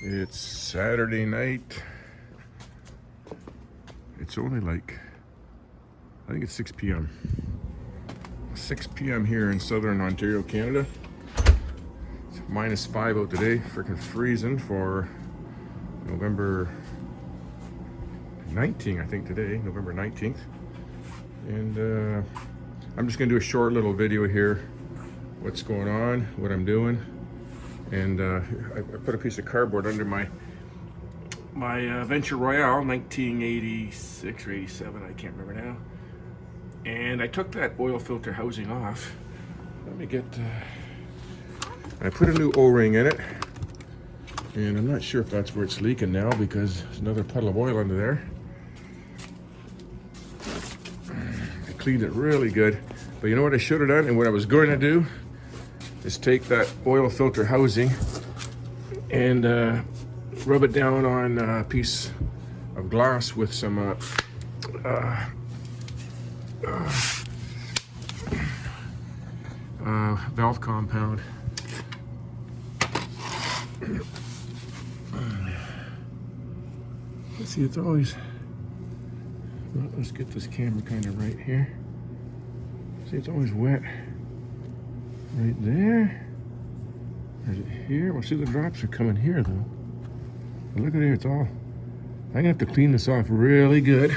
It's Saturday night. It's only like, I think it's 6 p.m. 6 p.m. here in southern Ontario, Canada. It's -5 out today. Freaking freezing for November 19th, I think today, November 19th. And I'm just gonna do a short little video here. What's going on, what I'm doing. And I put a piece of cardboard under my Venture Royale, 1986 or 87, I can't remember now. And I took that oil filter housing off. Let me get, I put a new O-ring in it. And I'm not sure if that's where it's leaking now because there's another puddle of oil under there. I cleaned it really good. But you know what I should have done and what I was going to do? Is take that oil filter housing and rub it down on a piece of glass with some valve compound. Let's see, it's always, well, let's get this camera kind of right here. See, it's always wet. Right there. Is it here? Well, see, the drops are coming here, though. But look at here, it's all... I'm gonna have to clean this off really good.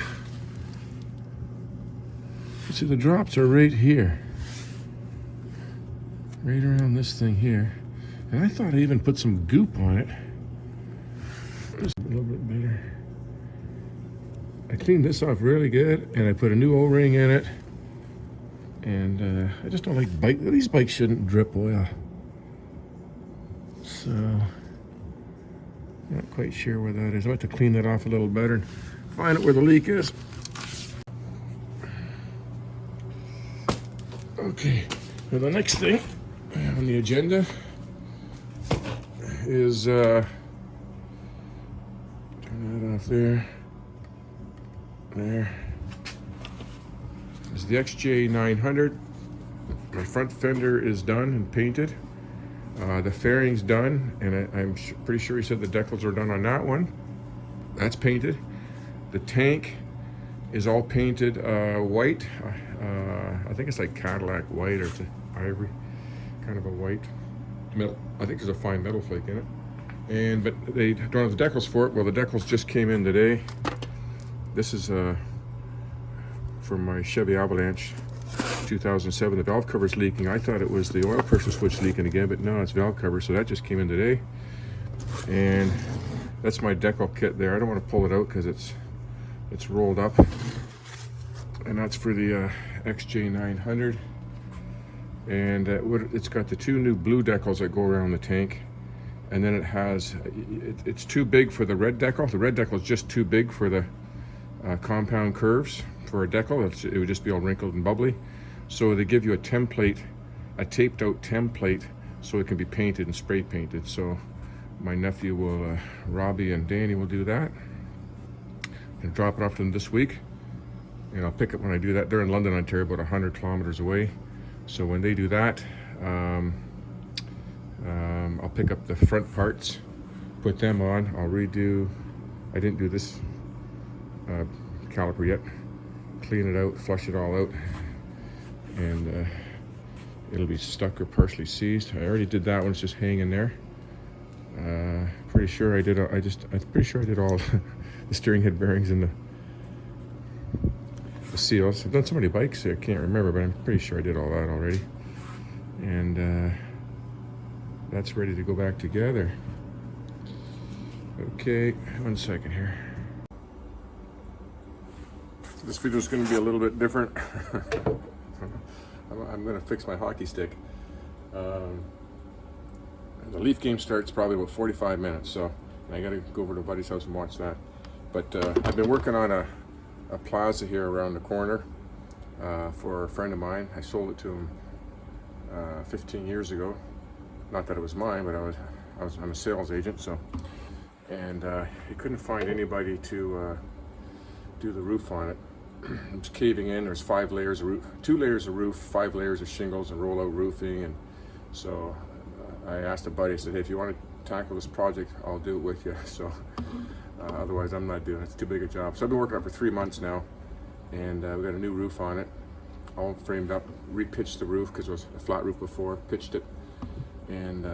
You see, the drops are right here. Right around this thing here. And I thought I even put some goop on it. Just a little bit better. I cleaned this off really good, and I put a new O-ring in it. And I just don't like these bikes shouldn't drip oil. So, not quite sure where that is. I'll have to clean that off a little better and find out where the leak is. Okay, now the next thing on the agenda is, turn that off there. There. Is the XJ900. My front fender is done and painted. The fairing's done, and I'm pretty sure he said the decals are done on that one. That's painted. The tank is all painted white. I think it's like Cadillac white, or it's ivory, kind of a white metal. I think there's a fine metal flake in it. But they don't have the decals for it. Well, the decals just came in today. This is from my Chevy Avalanche 2007. The valve cover's leaking. I thought it was the oil pressure switch leaking again, but no, it's valve cover. So that just came in today. And that's my decal kit there. I don't want to pull it out because it's rolled up. And that's for the XJ900. And it's got the two new blue decals that go around the tank. And then it has, it's too big for the red decal. The red decal is just too big for the compound curves. For a decal, it would just be all wrinkled and bubbly. So they give you a template, a taped out template, so it can be painted and spray painted. So my nephew will, Robbie and Danny will do that. And drop it off to them this week. And I'll pick it when I do that. They're in London, Ontario, about 100 kilometers away. So when they do that, I'll pick up the front parts, put them on. I'll redo, I didn't do this caliper yet. Clean it out, flush it all out, and it'll be stuck or partially seized. I already did that one. It's just hanging there. Pretty sure I did. I'm pretty sure I did all the steering head bearings and the seals. I've done so many bikes I can't remember, but I'm pretty sure I did all that already. And that's ready to go back together. Okay, 1 second here. This video is going to be a little bit different. I'm going to fix my hockey stick. The Leaf game starts probably about 45 minutes, so I got to go over to buddy's house and watch that. But I've been working on a plaza here around the corner for a friend of mine. I sold it to him 15 years ago. Not that it was mine, but I'm a sales agent, so. And he couldn't find anybody to do the roof on it. It's caving in. There's 5 layers of roof, 2 layers of roof, 5 layers of shingles and roll-out roofing, and so I asked a buddy, I said, hey, if you want to tackle this project, I'll do it with you. So otherwise I'm not doing it. It's too big a job. So I've been working on it for 3 months now, and we got a new roof on it, all framed up, repitched the roof because it was a flat roof before, pitched it, and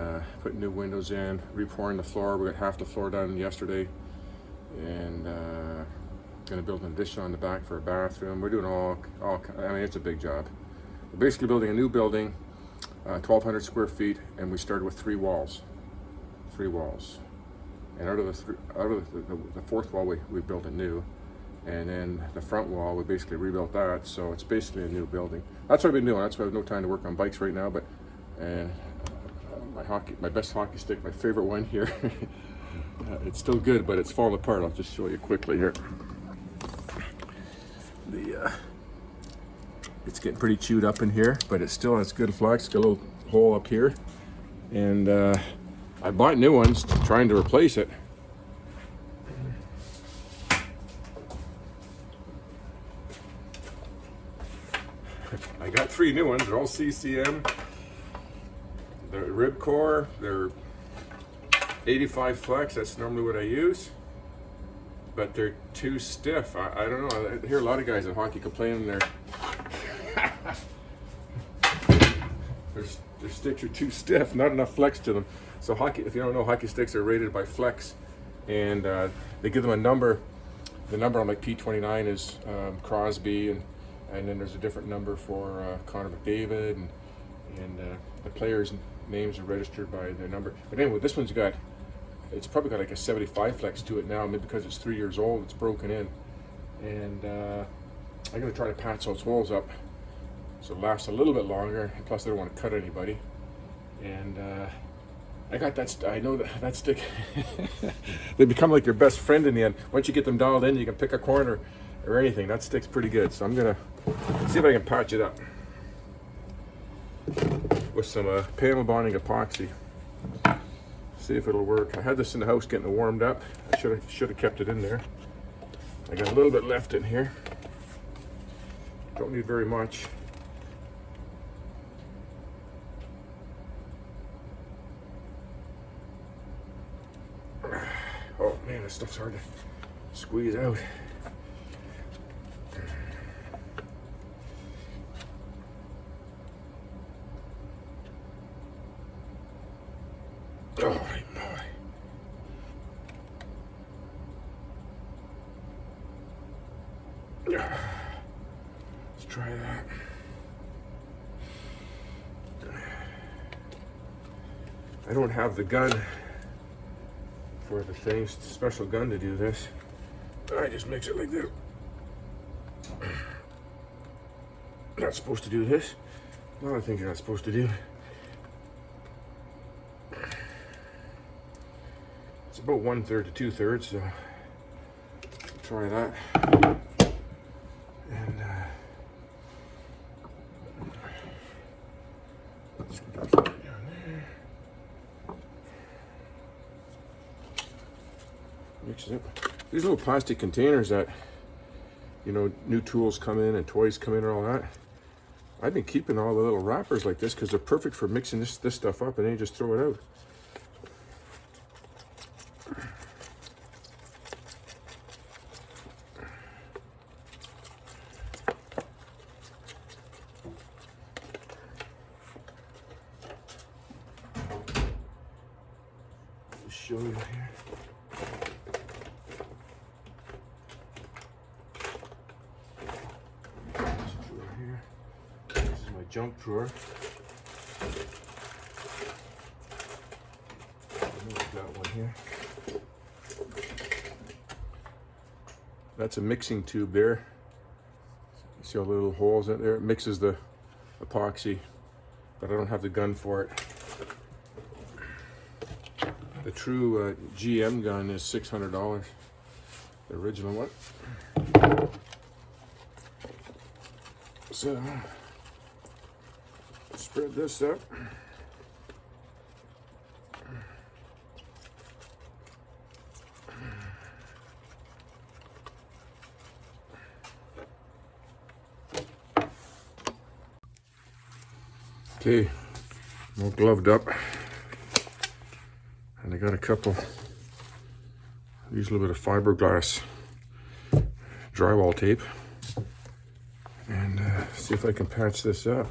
put new windows in, repouring the floor. We got half the floor done yesterday, and gonna build an addition on the back for a bathroom. We're doing all I mean, it's a big job. We're basically building a new building, 1,200 square feet, and we started with 3 walls. And out of the fourth wall, we built a new, and then the front wall, we basically rebuilt that. So it's basically a new building. That's what I've been doing. That's why I have no time to work on bikes right now. But my best hockey stick, my favorite one here. It's still good, but it's falling apart. I'll just show you quickly here. It's getting pretty chewed up in here, but it still has good flex. Got a little hole up here, and I bought new ones trying to replace it. I got 3 new ones. They're all CCM. They're Ribcore. They're 85 flex. That's normally what I use, but they're too stiff. I don't know. I hear a lot of guys in hockey complaining their sticks are too stiff, not enough flex to them. So hockey, if you don't know, hockey sticks are rated by flex, and they give them a number. The number on like P29 is Crosby, and then there's a different number for Connor McDavid, and the players' names are registered by their number. But anyway, this one's got, it's probably got like a 75 flex to it now, maybe because it's 3 years old, it's broken in. And I'm gonna try to patch those holes up so it lasts a little bit longer. And plus I don't want to cut anybody. And I got that, I know that stick, they become like your best friend in the end. Once you get them dialed in, you can pick a corner or anything. That stick's pretty good. So I'm gonna see if I can patch it up with some panel bonding epoxy. See if it'll work. I had this in the house getting it warmed up. I should have kept it in there. I got a little bit left in here. Don't need very much. Oh man, this stuff's hard to squeeze out. Oh my. Let's try that. I don't have the gun for the thing, special gun to do this. I just mix it like this. Not supposed to do this. A lot of things you're not supposed to do. It's about 1/3 to 2/3, so try that. And let's get that down there. Mix it up. These little plastic containers that, you know, new tools come in and toys come in and all that. I've been keeping all the little wrappers like this because they're perfect for mixing this stuff up, and then you just throw it out. Show you here. This is my junk drawer. I've got one here. That's a mixing tube there. You see all the little holes in there? It mixes the epoxy, but I don't have the gun for it. The true GM gun is $600, the original one. So, spread this up. Okay, all gloved up. And I got a couple, use a little bit of fiberglass drywall tape, and see if I can patch this up.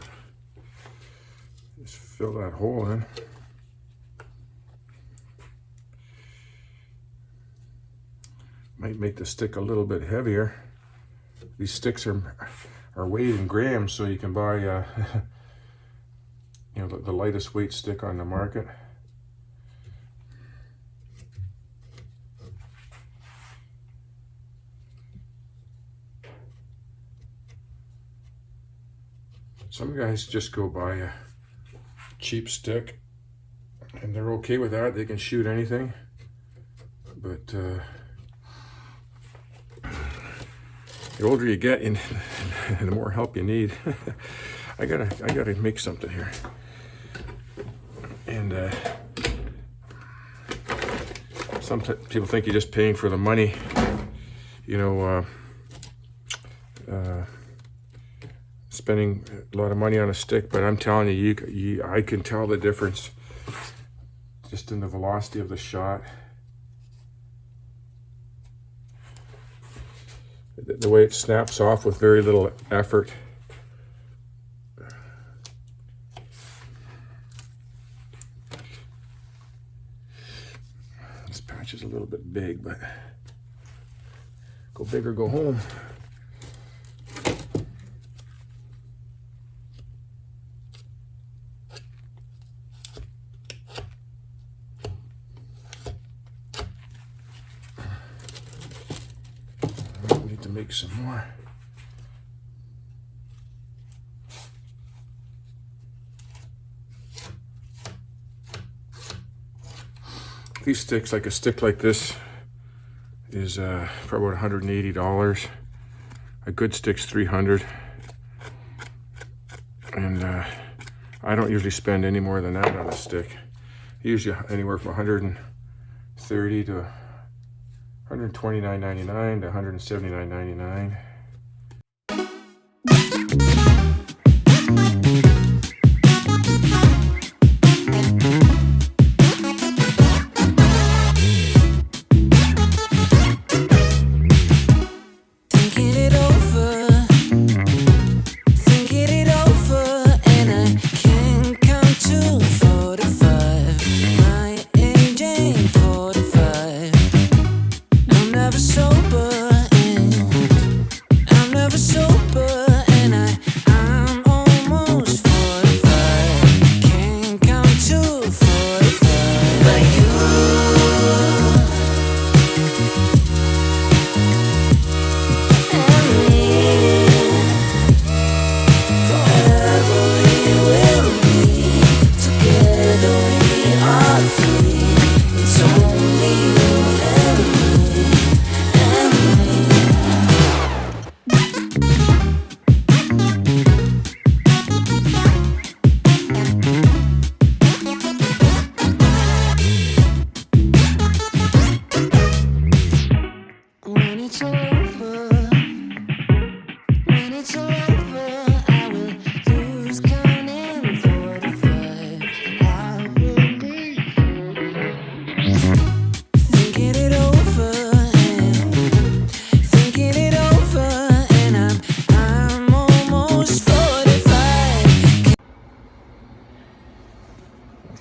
Just fill that hole in. Might make the stick a little bit heavier. These sticks are weighed in grams, so you can buy you know, the lightest weight stick on the market. Some guys just go buy a cheap stick and they're okay with that. They can shoot anything, but the older you get, and the more help you need. I gotta make something here, and some people think you're just paying for the money, you know, spending a lot of money on a stick. But I'm telling you, I can tell the difference just in the velocity of the shot. The way it snaps off with very little effort. This patch is a little bit big, but go big or go home. Make some more. These sticks, like a stick like this, is probably about $180. A good stick's $300, and I don't usually spend any more than that on a stick. Usually anywhere from $130 to $129.99 to $179.99.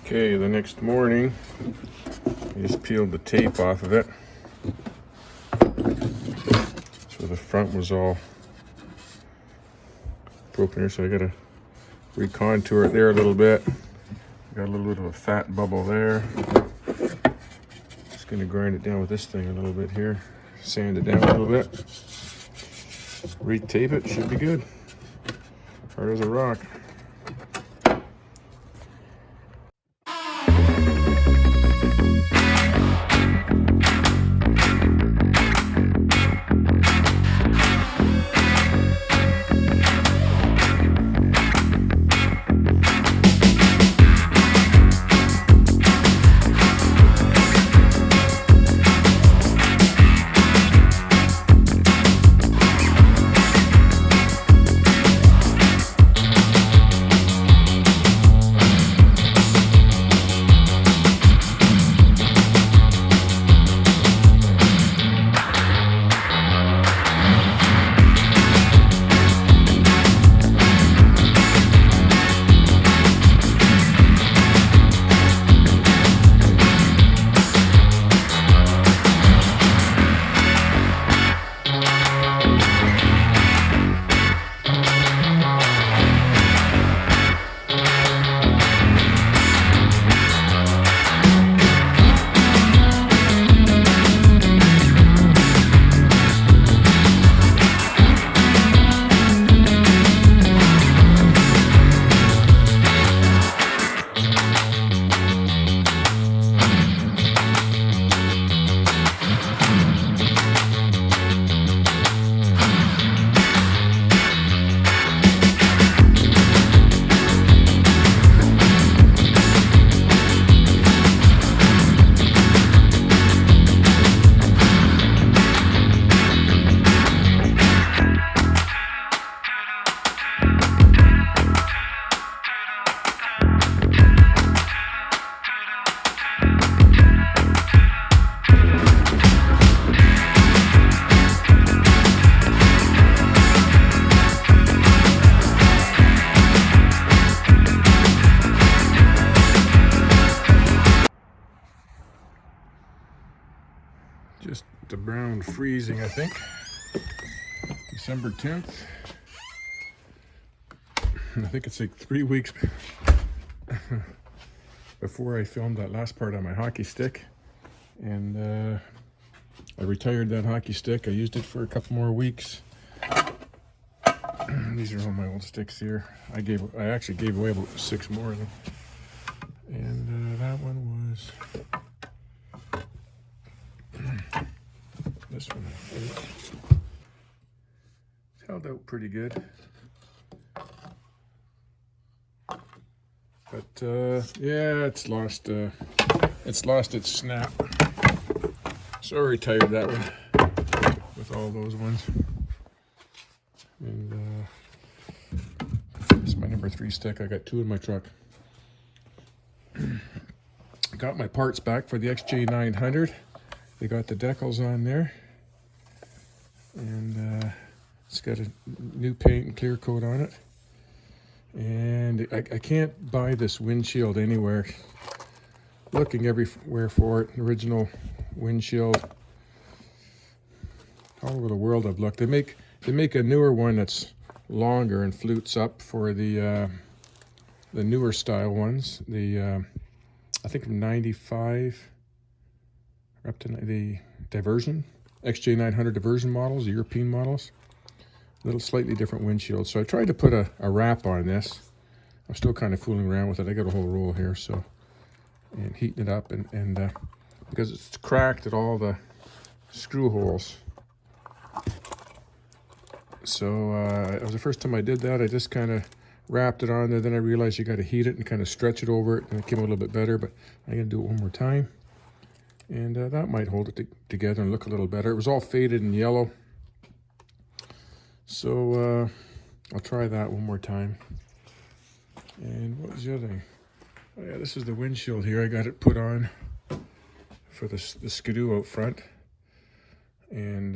Okay, the next morning, I just peeled the tape off of it. So the front was all broken here, so I gotta recontour it there a little bit. Got a little bit of a fat bubble there. Just gonna grind it down with this thing a little bit here. Sand it down a little bit. Retape it, should be good. Hard as a rock. to brown freezing, I think. December 10th. I think it's like 3 weeks before I filmed that last part on my hockey stick. And I retired that hockey stick. I used it for a couple more weeks. These are all my old sticks here. I actually gave away about 6 more of them. And that one was this one. It's held out pretty good. But yeah, it's lost its snap. So I retired that one with all those ones. And this is my number 3 stick. I got 2 in my truck. Got my parts back for the XJ900. They got the decals on there. And it's got a new paint and clear coat on it. And I can't buy this windshield anywhere. Looking everywhere for it. Original windshield. All over the world I've looked. They make a newer one that's longer and flutes up for the newer style ones. I think from 95 up to the Diversion, XJ900 Diversion models, European models. Little slightly different windshield. So I tried to put a wrap on this. I'm still kind of fooling around with it. I got a whole roll here, so, and heating it up, and because it's cracked at all the screw holes. So it was the first time I did that. I just kind of wrapped it on there. Then I realized you got to heat it and kind of stretch it over it, and it came a little bit better. But I'm gonna do it one more time, and that might hold it together and look a little better. It was all faded and yellow, so I'll try that one more time. And what was the other thing? Oh yeah, this is the windshield here. I got it put on for the Skidoo out front, and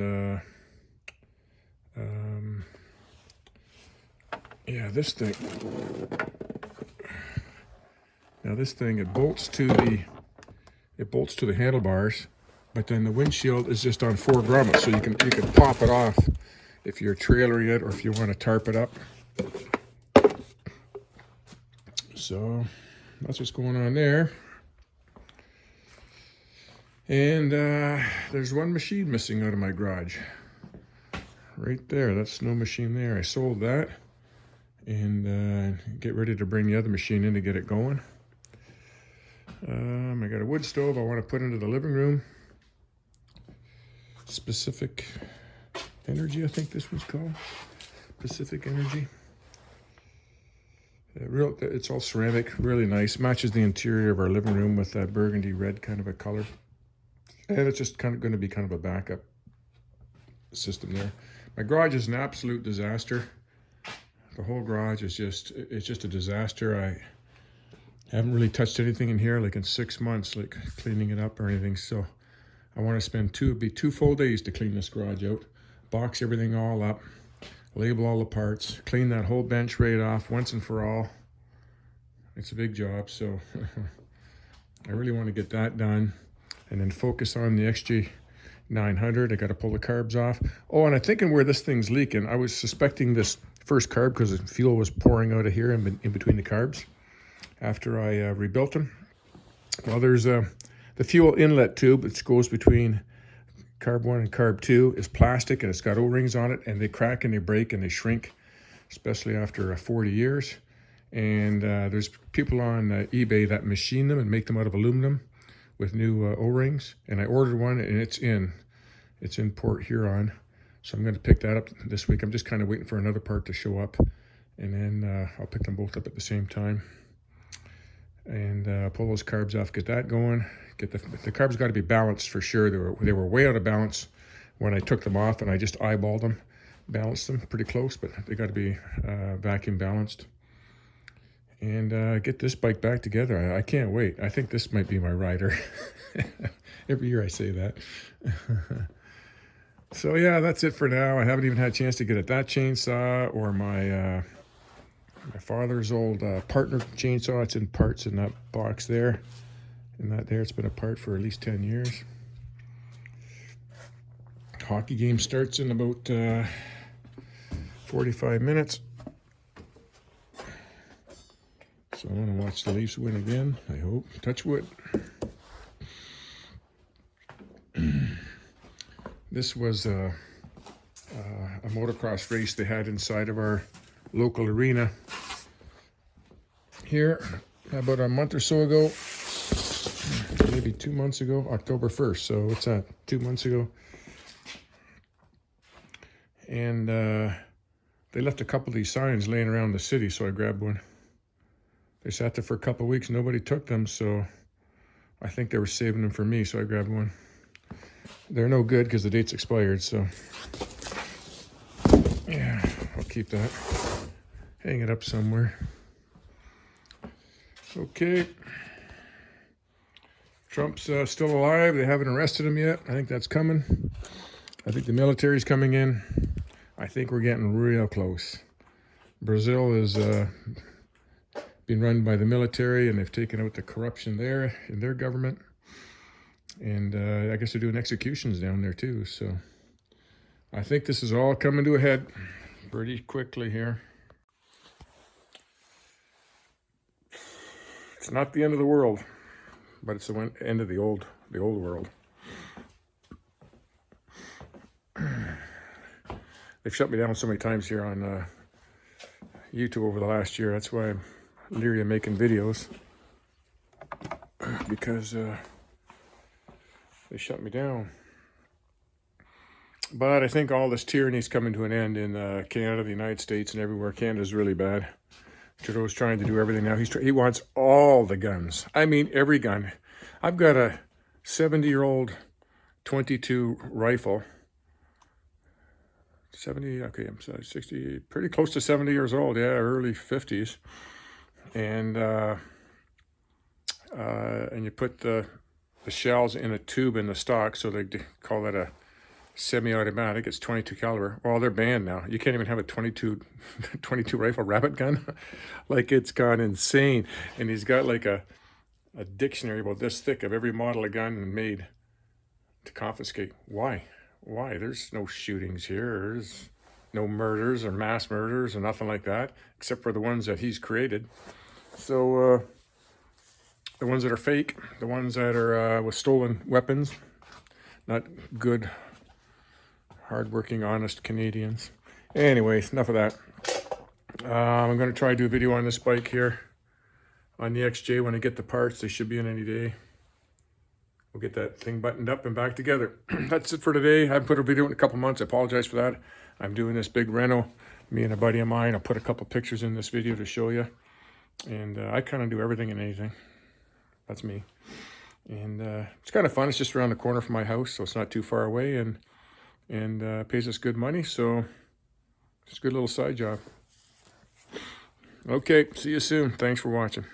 yeah, this thing. Now this thing, it bolts to the handlebars, but then the windshield is just on 4 grommets, so you can pop it off if you're trailering it or if you want to tarp it up. So that's what's going on there. And there's one machine missing out of my garage. Right there, that snow machine there. I sold that and get ready to bring the other machine in to get it going. I got a wood stove I want to put into the living room. Pacific Energy, I think this one's called. Pacific Energy. It's all ceramic, really nice. Matches the interior of our living room with that burgundy red kind of a color. And it's just kind of going to be kind of a backup system there. My garage is an absolute disaster. The whole garage is just a disaster. I haven't really touched anything in here like in 6 months, like cleaning it up or anything. So I want to spend 2 full days to clean this garage out, box everything all up, label all the parts, clean that whole bench right off once and for all. It's a big job, so I really want to get that done and then focus on the XJ900. I got to pull the carbs off. Oh, and I'm thinking where this thing's leaking. I was suspecting this first carb because the fuel was pouring out of here in between the carbs after I rebuilt them. Well, there's the fuel inlet tube, which goes between carb 1 and carb 2, is plastic, and it's got O-rings on it, and they crack and they break and they shrink, especially after 40 years. And there's people on eBay that machine them and make them out of aluminum with new O-rings. And I ordered one, and it's in Port Huron. So I'm going to pick that up this week. I'm just kind of waiting for another part to show up, and then I'll pick them both up at the same time. And pull those carbs off, get that going. Get the carbs got to be balanced for sure. They were way out of balance when I took them off, and I just eyeballed them, balanced them pretty close, but they got to be vacuum balanced. And get this bike back together. I can't wait. I think this might be my rider. Every year I say that. So yeah, that's it for now. I haven't even had a chance to get at that chainsaw or my father's old partner chainsaw. It's in parts in that box there. And that there, it's been apart for at least 10 years. hockey game starts in about 45 minutes. So I'm going to watch the Leafs win again, I hope. Touch wood. This was a motocross race they had inside of our local arena here about a month or so ago, maybe 2 months ago, October 1st. So what's that, 2 months ago? And they left a couple of these signs laying around the city, so I grabbed one. They sat there for a couple of weeks, nobody took them, so I think they were saving them for me, so I grabbed one. They're no good because the date's expired, so yeah, I'll keep that. Hang it up somewhere. Okay. Trump's still alive. They haven't arrested him yet. I think that's coming. I think the military's coming in. I think we're getting real close. Brazil is being run by the military, and they've taken out the corruption there in their government. And I guess they're doing executions down there too. So I think this is all coming to a head pretty quickly here. It's not the end of the world, but it's the end of the old world. They've shut me down so many times here on YouTube over the last year. That's why I'm leery of making videos, because they shut me down. But I think all this tyranny is coming to an end in Canada, the United States, and everywhere. Canada's really bad. Trudeau's trying to do everything now. He wants all the guns. I mean, every gun. I've got a 70-year-old 22 rifle. 70, okay, I'm sorry, 60, pretty close to 70 years old, yeah, early 50s. And you put the shells in a tube in the stock, so they call that a semi-automatic. It's 22 caliber. Well, they're banned now. You can't even have a 22 rifle rabbit gun. Like, it's gone insane. And he's got like a dictionary about this thick of every model of gun made to confiscate. Why? There's no shootings here. There's no murders or mass murders or nothing like that, except for the ones that he's created. So the ones that are fake, the ones that are with stolen weapons, not good, hardworking, honest Canadians. Anyways, enough of that. I'm going to try to do a video on this bike here, on the XJ. When I get the parts, they should be in any day. We'll get that thing buttoned up and back together. That's it for today. I haven't put a video in a couple months. I apologize for that. I'm doing this big reno. Me and a buddy of mine. I'll put a couple pictures in this video to show you. And I kind of do everything and anything. That's me. And it's kind of fun. It's just around the corner from my house, so it's not too far away, and pays us good money. So it's a good little side job. Okay, see you soon. Thanks for watching.